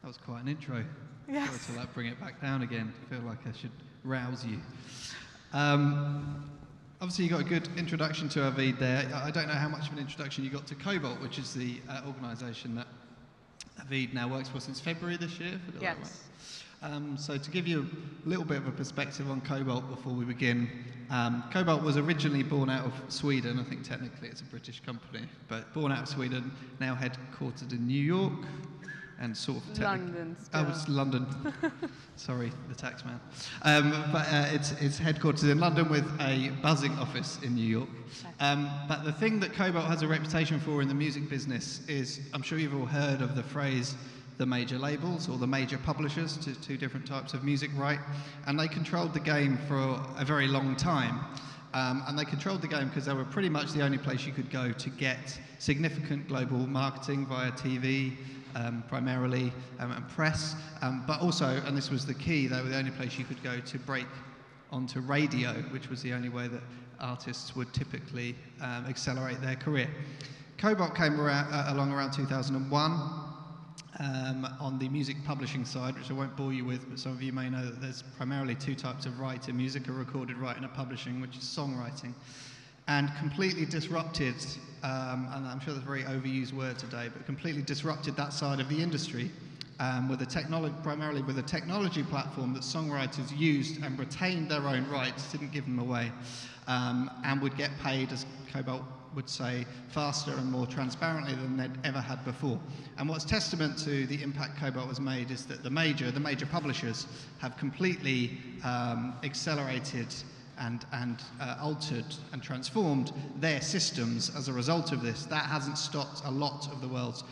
was quite an intro. Yes. Sorry to like bring it back down again. I feel like I should rouse you. Obviously, you got a good introduction to Avid there. I don't know how much of an introduction you got to Cobalt, which is the organisation that Avid now works for since February this year. If I got that right. So to give you a little bit of a perspective on Cobalt before we begin, Cobalt was originally born out of Sweden. I think technically it's a British company, but born out of Sweden, now headquartered in New York. And sort of London still. Oh, it's London. Sorry, the tax man. It's headquartered in London with a buzzing office in New York. But the thing that Cobalt has a reputation for in the music business is, I'm sure you've all heard of the phrase, the major labels or the major publishers, two different types of music, right? And they controlled the game for a very long time. And they controlled the game because they were pretty much the only place you could go to get significant global marketing via TV, primarily, and press, but also, and this was the key, they were the only place you could go to break onto radio, which was the only way that artists would typically accelerate their career. Cobalt came along around 2001 on the music publishing side, which I won't bore you with, but some of you may know that there's primarily two types of writing music, a recorded writing and a publishing, which is songwriting. And completely disrupted, and I'm sure that's a very overused word today, but completely disrupted that side of the industry with primarily with a technology platform that songwriters used and retained their own rights, didn't give them away, and would get paid, as Cobalt would say, faster and more transparently than they'd ever had before. And what's testament to the impact Cobalt has made is that the major publishers have completely accelerated and altered and transformed their systems as a result of this. That hasn't stopped a lot of the world's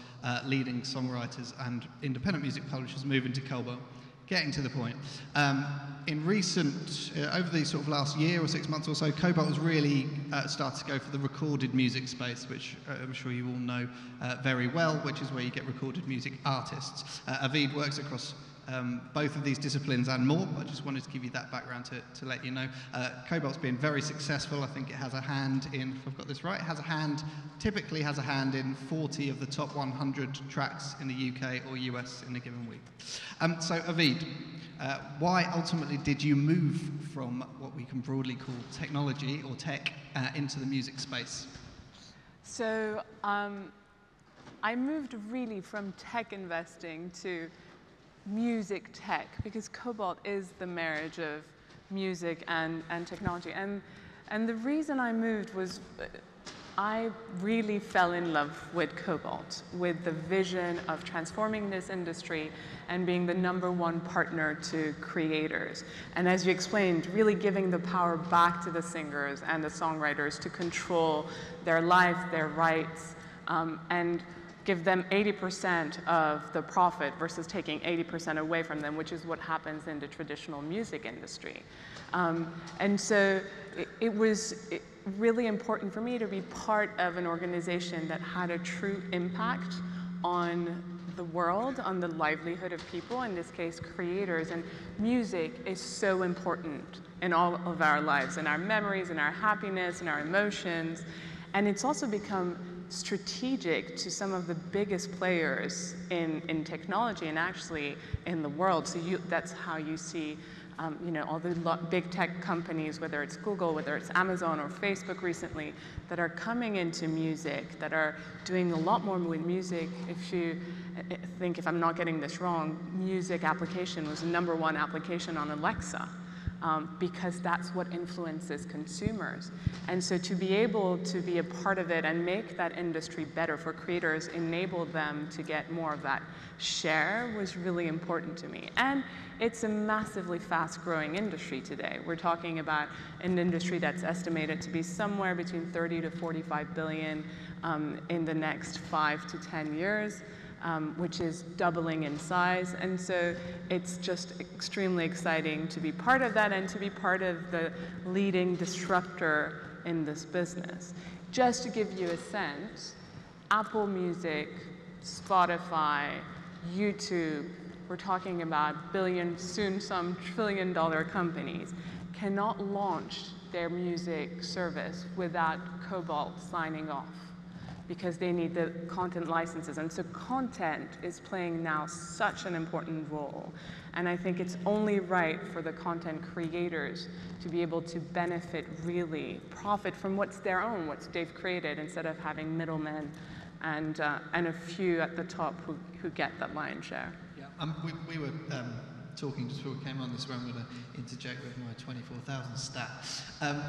leading songwriters and independent music publishers moving to Cobalt. Getting to the point. In recent, over the sort of last year or 6 months or so, Cobalt has really started to go for the recorded music space, which I'm sure you all know very well, which is where you get recorded music artists. Avid works across both of these disciplines and more, but I just wanted to give you that background to let you know. Cobalt's been very successful. I think it has a hand in, if I've got this right, typically has a hand in 40 of the top 100 tracks in the UK or US in a given week. So Avid, why ultimately did you move from what we can broadly call technology or tech into the music space? So I moved really from tech investing to music tech, because Cobalt is the marriage of music and technology. And the reason I moved was I really fell in love with Cobalt, with the vision of transforming this industry and being the #1 partner to creators. And as you explained, really giving the power back to the singers and the songwriters to control their life, their rights, and give them 80% of the profit versus taking 80% away from them, which is what happens in the traditional music industry. And so it was really important for me to be part of an organization that had a true impact on the world, on the livelihood of people, in this case creators. And music is so important in all of our lives, in our memories, in our happiness, in our emotions. And it's also become strategic to some of the biggest players in technology and actually in the world. So that's how you see all the big tech companies, whether it's Google, whether it's Amazon or Facebook recently, that are coming into music, that are doing a lot more with music. If you think, if I'm not getting this wrong, music application was the #1 application on Alexa. Because that's what influences consumers. And so to be able to be a part of it and make that industry better for creators, enable them to get more of that share, was really important to me. And it's a massively fast-growing industry today. We're talking about an industry that's estimated to be somewhere between 30 to 45 billion in the next 5 to 10 years. Which is doubling in size. And so it's just extremely exciting to be part of that and to be part of the leading disruptor in this business. Just to give you a sense, Apple Music, Spotify, YouTube, we're talking about billion, soon some trillion-dollar companies, cannot launch their music service without Cobalt signing off. because they need the content licenses. And so content is playing now such an important role. And I think it's only right for the content creators to be able to benefit, really profit from what's their own, what they've created, instead of having middlemen and a few at the top who get that lion's share. Yeah, we were talking just before we came on this round. I'm going to interject with my 24,000 stat.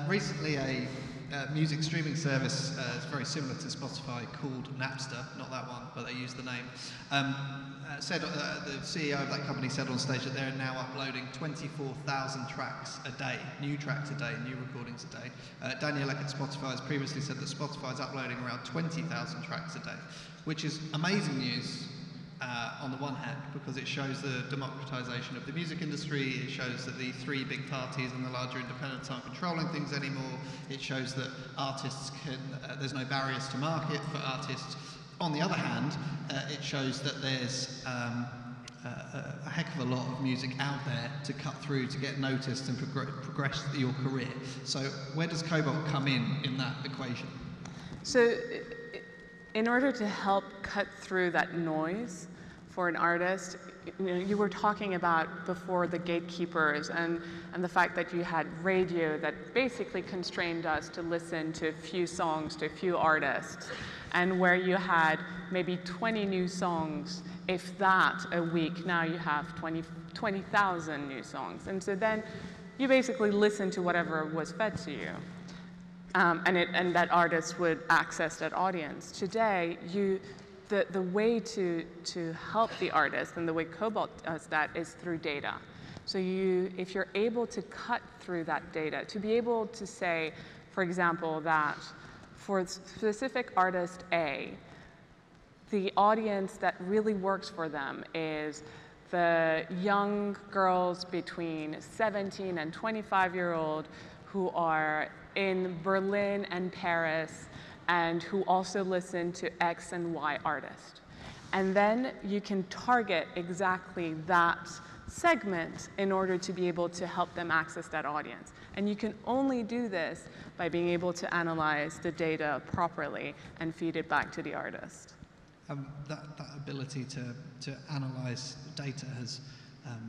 Recently, a music streaming service very similar to Spotify called Napster, not that one, but they use the name, said the CEO of that company said on stage that they're now uploading 24,000 tracks a day, new tracks a day, new recordings a day. Daniel Eck at Spotify has previously said that Spotify is uploading around 20,000 tracks a day, which is amazing news. On the one hand, because it shows the democratization of the music industry, it shows that the three big parties and the larger independents aren't controlling things anymore, it shows that artists can, there's no barriers to market for artists. On the other hand, it shows that there's a heck of a lot of music out there to cut through, to get noticed and progress your career. So where does Cobalt come in that equation? So in order to help cut through that noise for an artist, you were talking about before the gatekeepers and the fact that you had radio that basically constrained us to listen to a few songs, to a few artists, and where you had maybe 20 new songs, if that, a week. Now you have 20,000 new songs. And so then you basically listen to whatever was fed to you. And that artist would access that audience. Today, the way to help the artist and the way Cobalt does that is through data. So if you're able to cut through that data, to be able to say, for example, that for specific artist A, the audience that really works for them is the young girls between 17 and 25-year-old who are in Berlin and Paris, and who also listen to X and Y artists. And then you can target exactly that segment in order to be able to help them access that audience. And you can only do this by being able to analyze the data properly and feed it back to the artist. That ability to analyze data has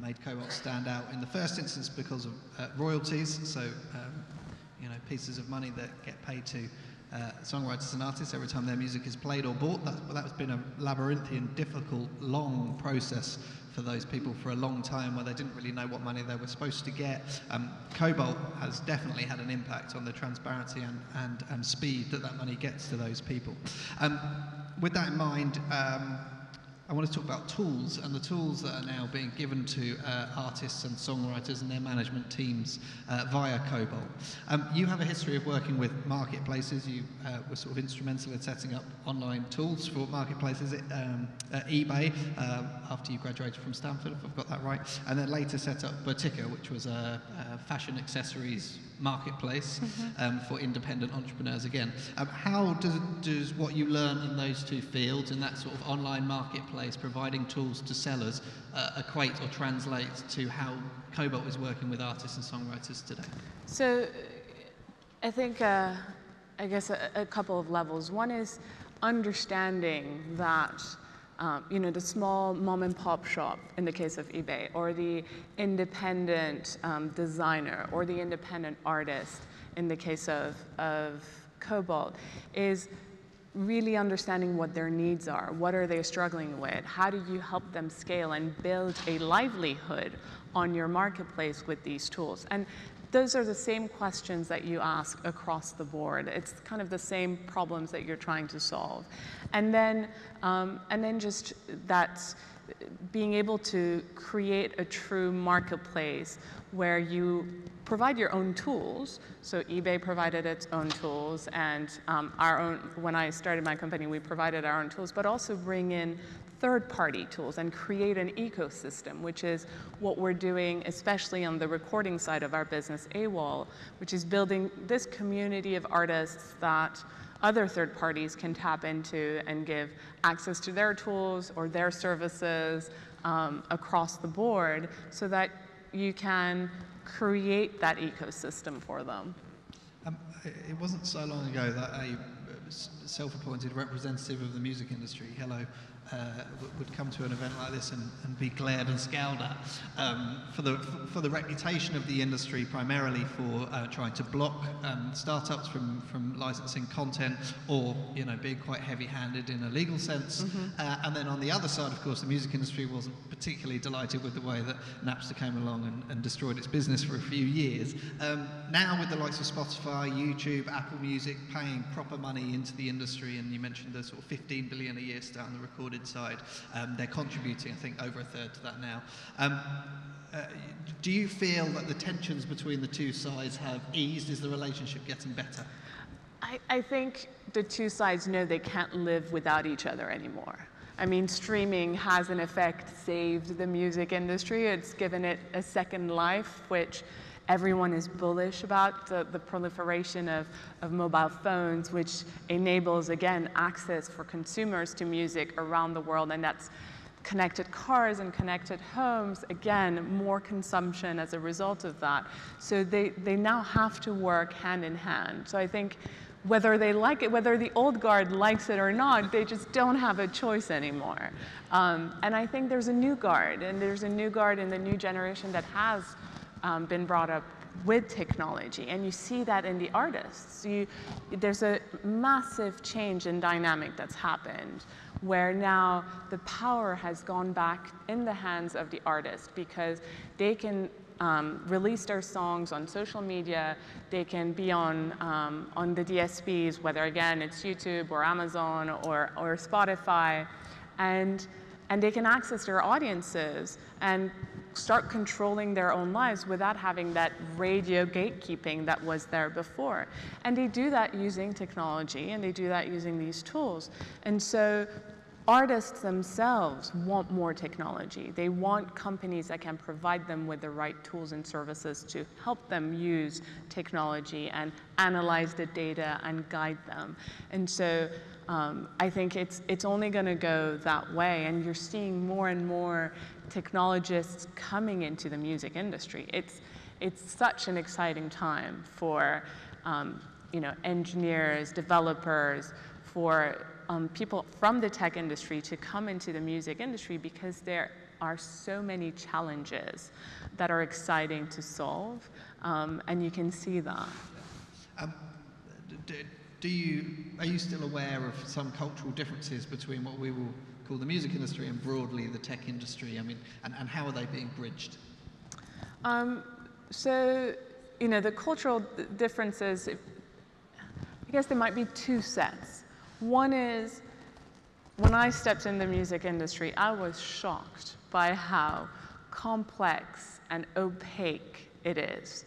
made Cobalt stand out in the first instance because of royalties. So pieces of money that get paid to songwriters and artists every time their music is played or bought. That's been a labyrinthian, difficult, long process for those people for a long time where they didn't really know what money they were supposed to get. Cobalt has definitely had an impact on the transparency and speed that money gets to those people. With that in mind, I want to talk about tools and the tools that are now being given to artists and songwriters and their management teams via Cobalt. You have a history of working with marketplaces. You were sort of instrumental in setting up online tools for marketplaces at eBay after you graduated from Stanford, if I've got that right, and then later set up Boticca, which was a fashion accessories marketplace for independent entrepreneurs again. How does what you learn in those two fields, in that sort of online marketplace, providing tools to sellers, equate or translate to how Cobalt is working with artists and songwriters today? So I think, I guess a couple of levels. One is understanding that the small mom and pop shop in the case of eBay, or the independent designer, or the independent artist in the case of Cobalt, is really understanding what their needs are. What are they struggling with? How do you help them scale and build a livelihood on your marketplace with these tools? And those are the same questions that you ask across the board. It's kind of the same problems that you're trying to solve. And then just that's being able to create a true marketplace where you provide your own tools. So eBay provided its own tools, and our own, when I started my company, we provided our own tools, but also bring in third-party tools and create an ecosystem, which is what we're doing, especially on the recording side of our business, AWOL, which is building this community of artists that other third parties can tap into and give access to their tools or their services across the board, so that you can create that ecosystem for them. It wasn't so long ago that a self-appointed representative of the music industry, hello, would come to an event like this and be glared and scowled at for the reputation of the industry, primarily for trying to block startups from licensing content, or being quite heavy-handed in a legal sense. And then on the other side, of course, the music industry wasn't particularly delighted with the way that Napster came along and destroyed its business for a few years. Now with the likes of Spotify, YouTube, Apple Music paying proper money into the industry, and you mentioned the sort of 15 billion a year stat on the recorded side, they're contributing, I think, over a third to that now. Do you feel that the tensions between the two sides have eased? Is the relationship getting better? I think the two sides know they can't live without each other anymore. I mean, streaming has in effect saved the music industry. It's given it a second life, which everyone is bullish about, the proliferation of mobile phones, which enables, again, access for consumers to music around the world, and that's connected cars and connected homes, again, more consumption as a result of that. So they now have to work hand in hand. So I think whether they like it, whether the old guard likes it or not, they just don't have a choice anymore. And I think there's a new guard, and there's a new guard in the new generation that has been brought up with technology, and you see that in the artists. There's a massive change in dynamic that's happened, where now the power has gone back in the hands of the artist, because they can release their songs on social media, they can be on the DSPs, whether again it's YouTube or Amazon or Spotify, and they can access their audiences and start controlling their own lives without having that radio gatekeeping that was there before. And they do that using technology, and they do that using these tools. And so artists themselves want more technology. They want companies that can provide them with the right tools and services to help them use technology and analyze the data and guide them. And so I think it's only going to go that way, and you're seeing more and more technologists coming into the music industry. It's such an exciting time for engineers, developers, for people from the tech industry to come into the music industry, because there are so many challenges that are exciting to solve, and you can see that. Are you still aware of some cultural differences between what we will call the music industry and broadly the tech industry? I mean, and how are they being bridged? So, the cultural differences, I guess there might be two sets. One is, when I stepped in the music industry, I was shocked by how complex and opaque it is.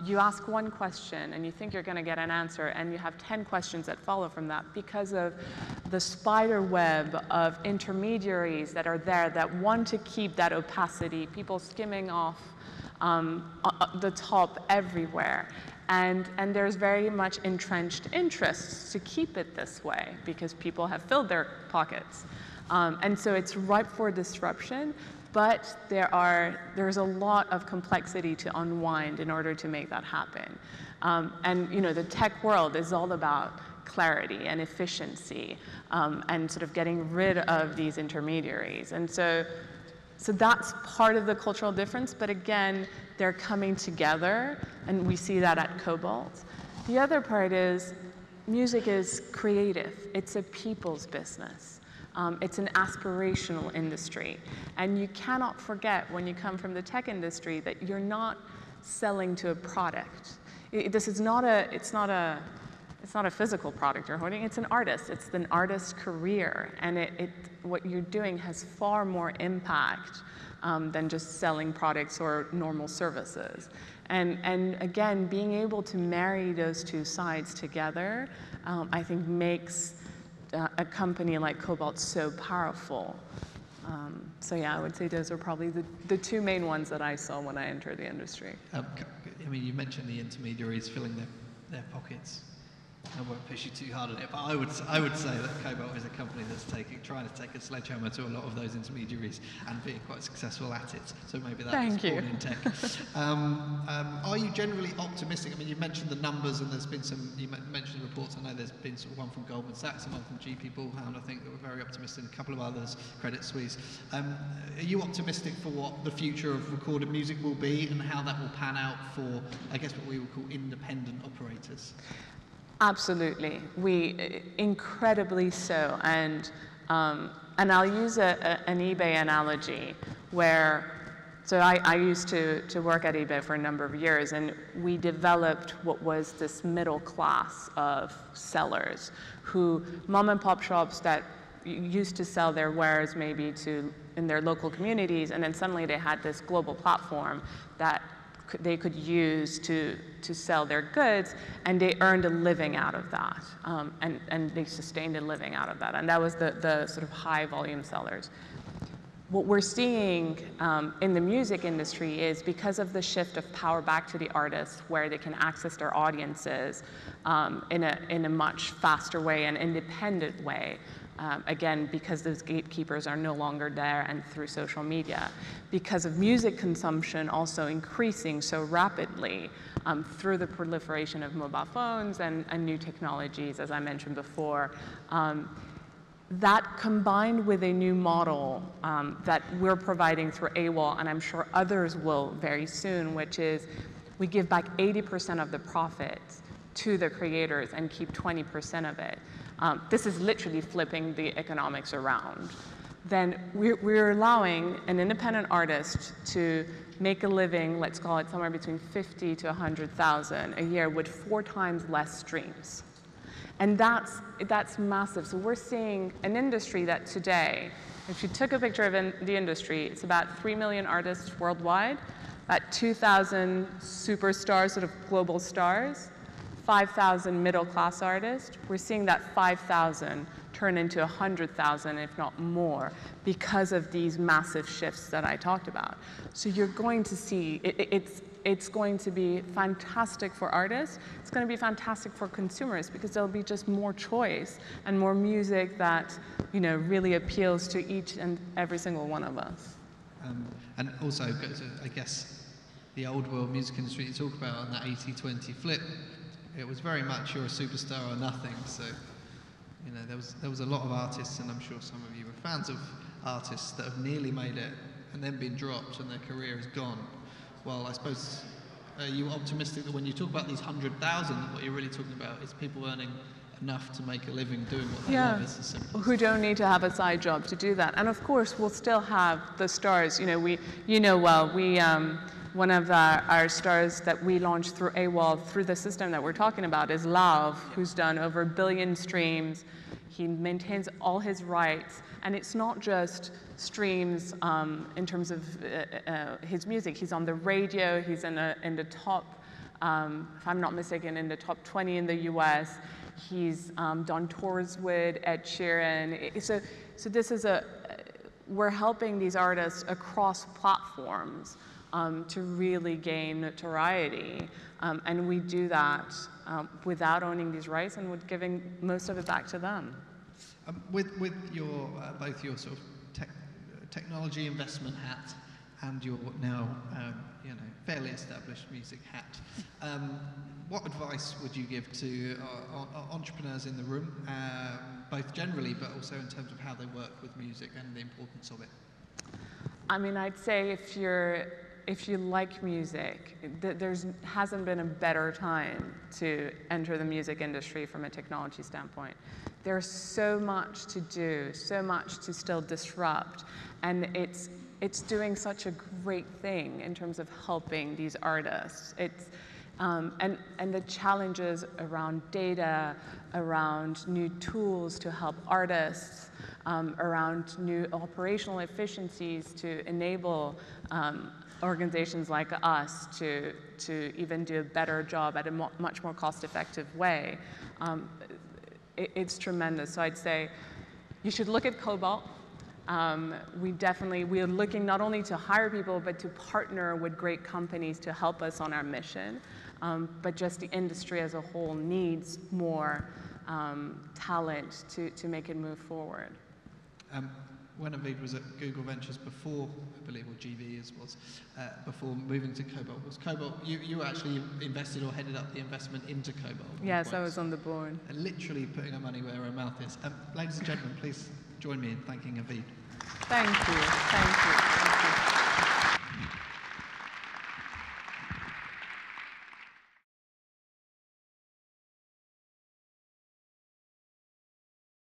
You ask one question and you think you're going to get an answer, and you have 10 questions that follow from that, because of the spider web of intermediaries that are there that want to keep that opacity, people skimming off the top everywhere. And there's very much entrenched interests to keep it this way, because people have filled their pockets. And so it's ripe for disruption. But there's a lot of complexity to unwind in order to make that happen. And the tech world is all about clarity and efficiency, and sort of getting rid of these intermediaries. And so that's part of the cultural difference. But again, they're coming together, and we see that at Cobalt. The other part is music is creative. It's a people's business. It's an aspirational industry, and you cannot forget, when you come from the tech industry, that you're not selling to a product. It's not a physical product you're holding. It's an artist. It's an artist's career, and what you're doing has far more impact than just selling products or normal services. And again, being able to marry those two sides together, I think makes a company like Cobalt so powerful. So yeah, I would say those are probably the two main ones that I saw when I entered the industry. I mean, you mentioned the intermediaries filling their pockets. I won't push you too hard on it, but I would say that Cobalt is a company that's trying to take a sledgehammer to a lot of those intermediaries and being quite successful at it. So maybe that's born in tech. Are you generally optimistic? I mean, you mentioned the numbers, and there's been some. You mentioned the reports. I know there's been sort of one from Goldman Sachs and one from GP Bullhound. I think that were very optimistic. A couple of others, Credit Suisse. Are you optimistic for what the future of recorded music will be and how that will pan out for, I guess, what we would call independent operators? Absolutely, incredibly so, and I'll use an eBay analogy where, so I used to work at eBay for a number of years, and we developed what was this middle class of sellers who, mom and pop shops that used to sell their wares maybe in their local communities, and then suddenly they had this global platform that they could use to sell their goods, and they earned a living out of that, and they sustained a living out of that, and that was the sort of high volume sellers. What we're seeing in the music industry is, because of the shift of power back to the artists, where they can access their audiences in a much faster way and independent way, again, because those gatekeepers are no longer there, and through social media. Because of music consumption also increasing so rapidly through the proliferation of mobile phones and new technologies, as I mentioned before, that combined with a new model that we're providing through AWOL, and I'm sure others will very soon, which is we give back 80% of the profits to the creators and keep 20% of it. This is literally flipping the economics around. Then we're allowing an independent artist to make a living, let's call it somewhere between 50 to 100,000 a year, with 4 times less streams. And that's massive. So we're seeing an industry that today, if you took a picture of the industry, it's about 3 million artists worldwide, about 2,000 superstars, sort of global stars, 5,000 middle-class artists. We're seeing that 5,000 turn into 100,000, if not more, because of these massive shifts that I talked about. So you're going to see, it's going to be fantastic for artists. It's going to be fantastic for consumers, because there'll be just more choice and more music that, you know, really appeals to each and every single one of us. And also, I guess, the old world music industry you talk about on that 80-20 flip, it was very much you're a superstar or nothing. So, you know, there was a lot of artists, and I'm sure some of you are fans of artists that have nearly made it and then been dropped and their career is gone. Well, I suppose, are you optimistic that when you talk about these 100,000, what you're really talking about is people earning enough to make a living doing what they love? It's as simple as who don't need to have a side job to do that. And of course, we'll still have the stars. You know, one of our stars that we launched through AWOL, through the system that we're talking about, is Lav, who's done over 1 billion streams. He maintains all his rights, and it's not just streams in terms of his music. He's on the radio. He's in the top, if I'm not mistaken, in the top 20 in the US. He's done tours with Ed Sheeran. So this is we're helping these artists across platforms to really gain notoriety, and we do that without owning these rights and with giving most of it back to them. With your both your sort of technology investment hat and your now fairly established music hat, what advice would you give to entrepreneurs in the room, both generally but also in terms of how they work with music and the importance of it? I mean, I'd say if you like music, there hasn't been a better time to enter the music industry from a technology standpoint. There's so much to do, so much to still disrupt, and it's doing such a great thing in terms of helping these artists. And the challenges around data, around new tools to help artists, around new operational efficiencies to enable organizations like us to even do a better job at a much more cost-effective way. It's tremendous. So I'd say you should look at Cobalt. we are looking not only to hire people, but to partner with great companies to help us on our mission. But just the industry as a whole needs more talent to make it move forward. When Avid was at Google Ventures before, I believe, or GV as was, before moving to Cobalt, was Cobalt, you were actually invested or headed up the investment into Cobalt? Yes, I was on the board. And literally putting our money where our mouth is. Ladies and gentlemen, please join me in thanking Avid. Thank you. Thank you.